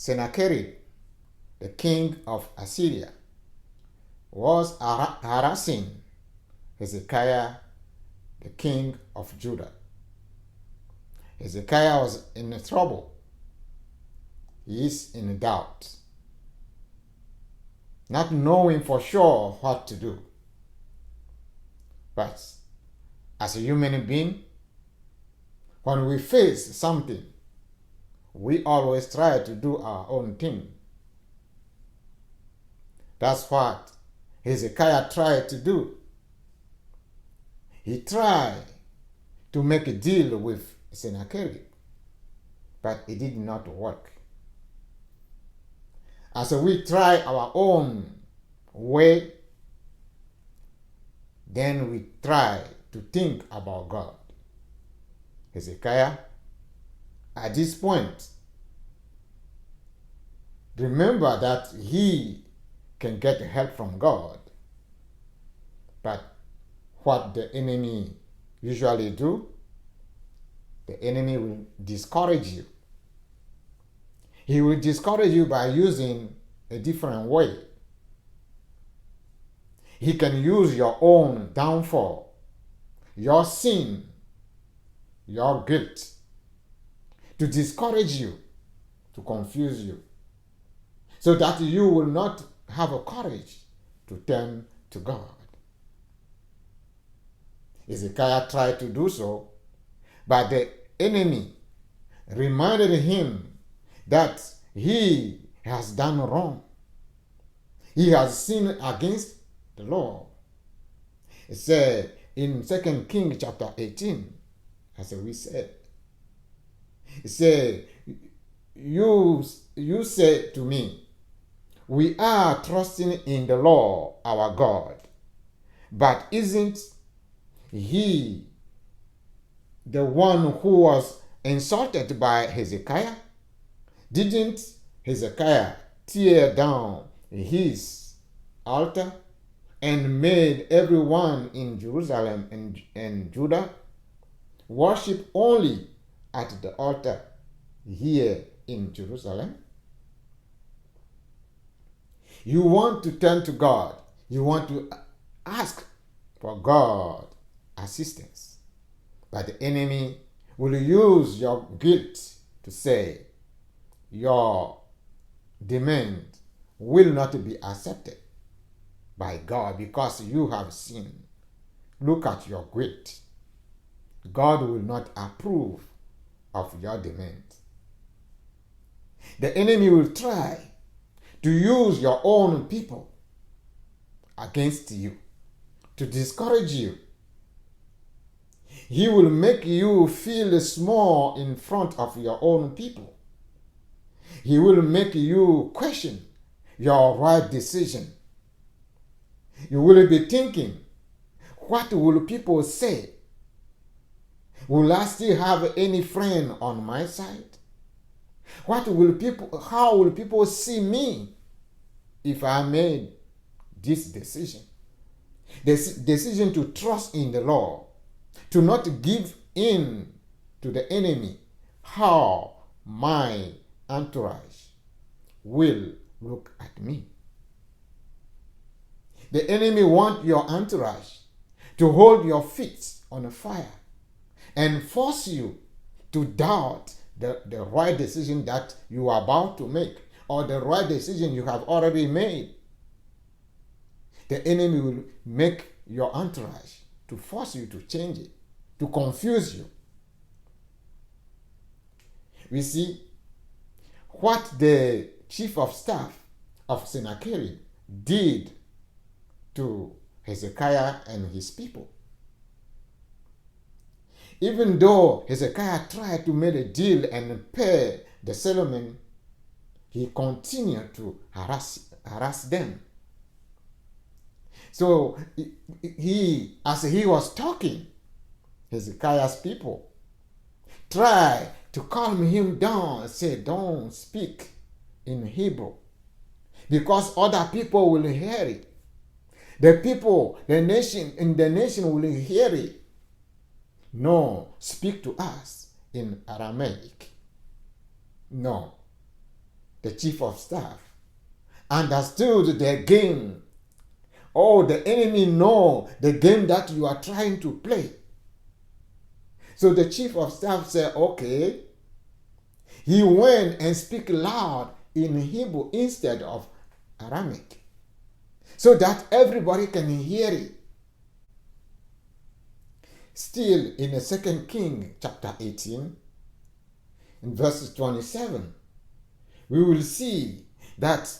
Sennacherib, the king of Assyria, was harassing Hezekiah, the king of Judah. Hezekiah was in trouble. He is in doubt, not knowing for sure what to do. But as a human being, when we face something, we always try to do our own thing. That's what Hezekiah tried to do. He tried to make a deal with Sennacherib, but it did not work. As we try our own way, then we try to think about God. Hezekiah, at this point, remember that he can get help from God. But what the enemy usually do, the enemy will discourage you. He will discourage you by using a different way. He can use your own downfall, your sin, your guilt, to discourage you, to confuse you, so that you will not have a courage to turn to God. Hezekiah tried to do so, but the enemy reminded him that he has done wrong. He has sinned against the Lord. It said in 2 Kings chapter 18, as we said, it said, you said to me, we are trusting in the Lord our God, but isn't he the one who was insulted by Hezekiah? Didn't Hezekiah tear down his altar and made everyone in Jerusalem and Judah worship only at the altar here in Jerusalem? You want to turn to God. You want to ask for God assistance. But the enemy will use your guilt to say your demand will not be accepted by God because you have sinned. Look at your guilt. God will not approve of your demand. The enemy will try to use your own people against you, to discourage you. He will make you feel small in front of your own people. He will make you question your right decision. You will be thinking, what will people say? Will I still have any friend on my side? How will people see me if I made this decision? This decision to trust in the Lord, to not give in to the enemy. How my entourage will look at me. The enemy wants your entourage to hold your feet on a fire and force you to doubt the right decision that you are about to make, or the right decision you have already made. The enemy will make your entourage to force you to change it, to confuse you. We see what the chief of staff of Sennacherib did to Hezekiah and his people. Even though Hezekiah tried to make a deal and pay the settlement, he continued to harass them. So as he was talking, Hezekiah's people tried to calm him down and say, don't speak in Hebrew, because other people will hear it. The nation will hear it. No, speak to us in Aramaic. No. the chief of staff, understood the game. Oh, the enemy know the game that you are trying to play. So the chief of staff said, okay. He went and speak loud in Hebrew instead of Aramaic, so that everybody can hear it. Still in the 2 King chapter 18, in verses 27, we will see that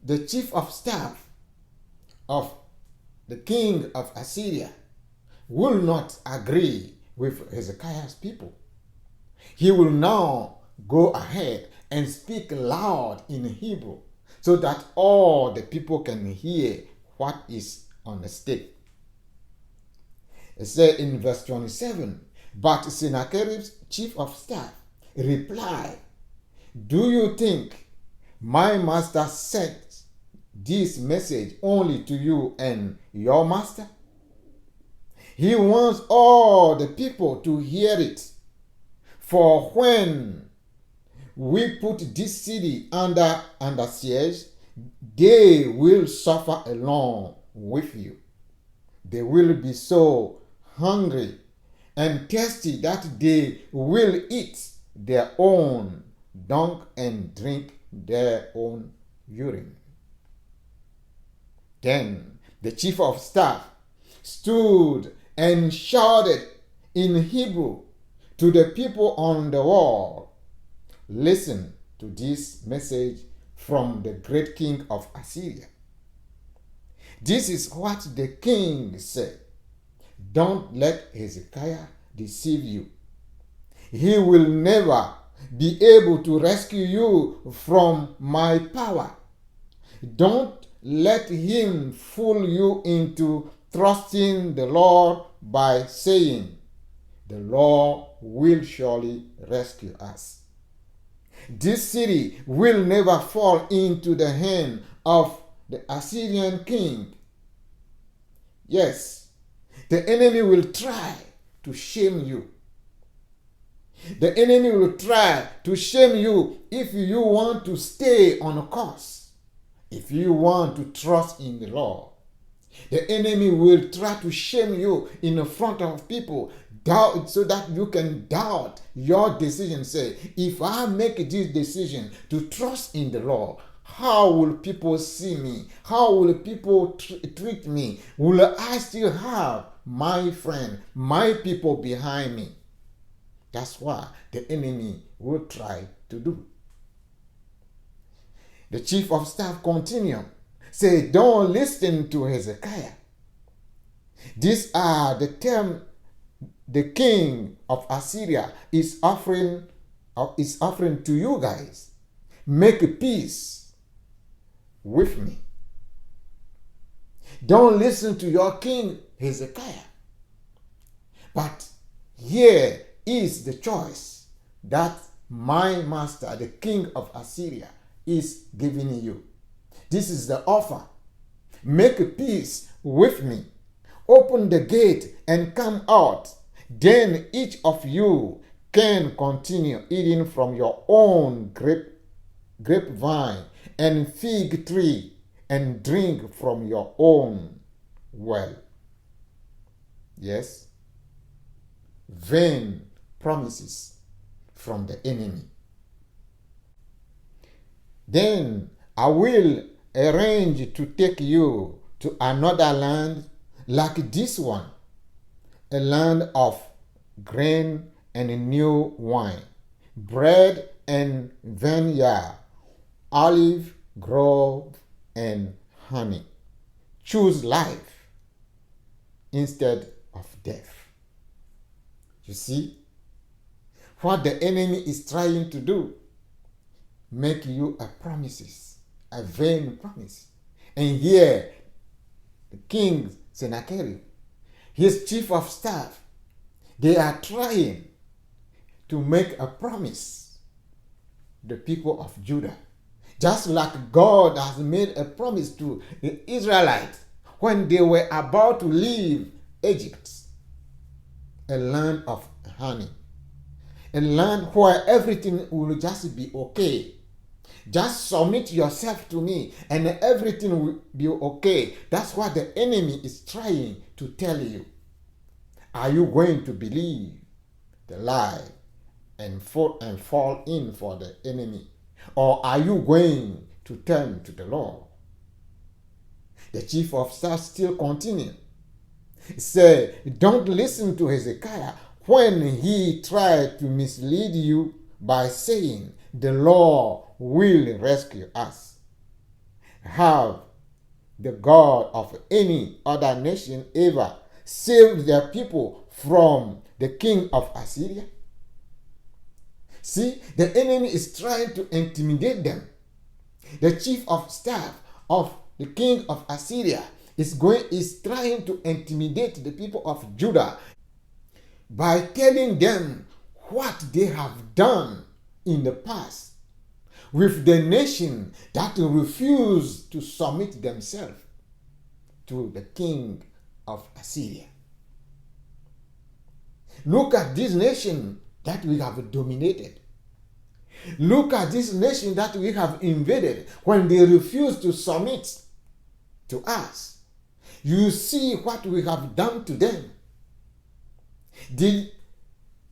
the chief of staff of the king of Assyria will not agree with Hezekiah's people. He will now go ahead and speak loud in Hebrew so that all the people can hear what is on the stake. It says in verse 27, but Sennacherib's chief of staff replied, do you think my master sent this message only to you and your master? He wants all the people to hear it. For when we put this city under siege, they will suffer along with you. They will be so hungry and thirsty that they will eat their own dung and drink their own urine. Then the chief of staff stood and shouted in Hebrew to the people on the wall, listen to this message from the great king of Assyria. This is what the king said. Don't let Hezekiah deceive you. He will never be able to rescue you from my power. Don't let him fool you into trusting the Lord by saying, the Lord will surely rescue us. This city will never fall into the hand of the Assyrian king. Yes, the enemy will try to shame you. The enemy will try to shame you if you want to stay on a course, if you want to trust in the Lord. The enemy will try to shame you in the front of people, doubt, so that you can doubt your decision. Say, if I make this decision to trust in the Lord, how will people see me? How will people treat me? Will I still have my friend, my people behind me? That's what the enemy will try to do. The chief of staff continued, say, don't listen to Hezekiah. These are the terms the king of Assyria is offering to you guys. Make peace with me. Don't listen to your king Hezekiah. But here is the choice that my master, the king of Assyria, is giving you. This is the offer. Make peace with me. Open the gate and come out. Then each of you can continue eating from your own grapevine and fig tree and drink from your own well. Yes? Vain promises from the enemy. Then I will arrange to take you to another land like this one, a land of grain and new wine, bread and vineyard, olive grove and honey. Choose life instead of death. You see what the enemy is trying to do? Make you a promises, a vain promise. And here, the king Sennacherib, his chief of staff, they are trying to make a promise the people of Judah. Just like God has made a promise to the Israelites when they were about to leave Egypt, a land of honey, a land where everything will just be okay. Just submit yourself to me and everything will be okay. That's what the enemy is trying to tell you. Are you going to believe the lie and fall in for the enemy? Or are you going to turn to the Lord? The chief of staff still continued. He said, don't listen to Hezekiah when he tried to mislead you by saying, the Lord will rescue us. Have the God of any other nation ever saved their people from the king of Assyria? See, the enemy is trying to intimidate them. The chief of staff of the king of Assyria is trying to intimidate the people of Judah by telling them what they have done in the past with the nation that refused to submit themselves to the king of Assyria. Look at this nation that we have dominated. Look at this nation that we have invaded. When they refuse to submit to us, you see what we have done to them. Did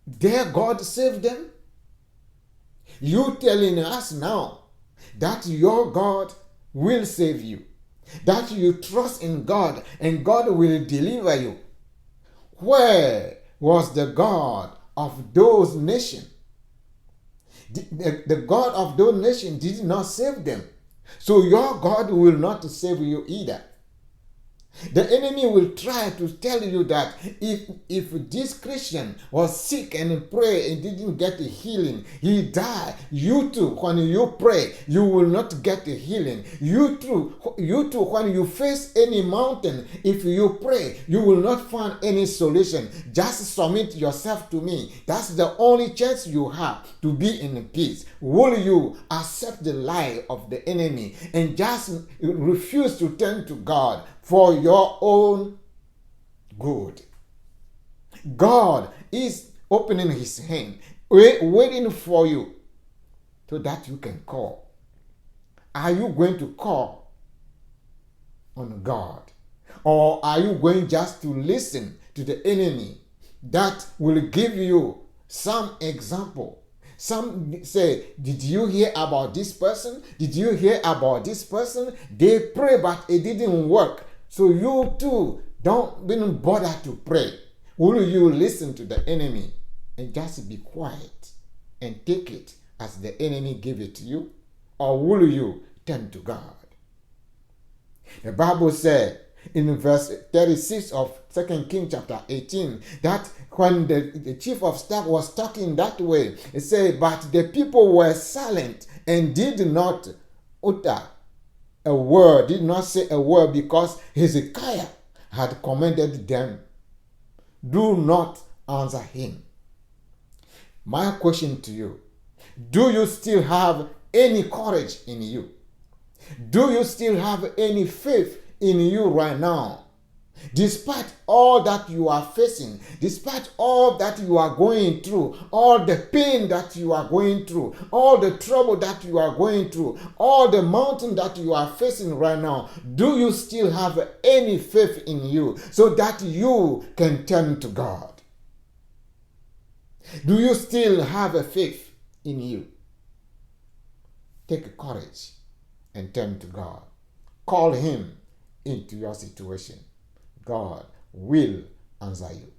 their God save them? You telling us now that your God will save you, that you trust in God and God will deliver you. Where was the God of those nations? The God of those nations did not save them. So your God will not save you either. The enemy will try to tell you that if this Christian was sick and pray and didn't get the healing, he died. You too, when you pray, you will not get the healing. You too, when you face any mountain, if you pray, you will not find any solution. Just submit yourself to me. That's the only chance you have to be in peace. Will you accept the lie of the enemy and just refuse to turn to God for your own good? God is opening his hand, waiting for you so that you can call. Are you going to call on God? Or are you going just to listen to the enemy that will give you some example? Some say, did you hear about this person? Did you hear about this person? They pray, but it didn't work. So you too don't even bother to pray. Will you listen to the enemy and just be quiet and take it as the enemy gave it to you? Or will you turn to God? The Bible said in verse 36 of 2 Kings chapter 18 that when the chief of staff was talking that way, it said, but the people were silent and did not utter a word, did not say a word, because Hezekiah had commanded them, do not answer him. My question to you, do you still have any courage in you? Do you still have any faith in you right now? Despite all that you are facing, despite all that you are going through, all the pain that you are going through, all the trouble that you are going through, all the mountain that you are facing right now, do you still have any faith in you so that you can turn to God? Do you still have a faith in you? Take courage and turn to God. Call him into your situation. God will answer you.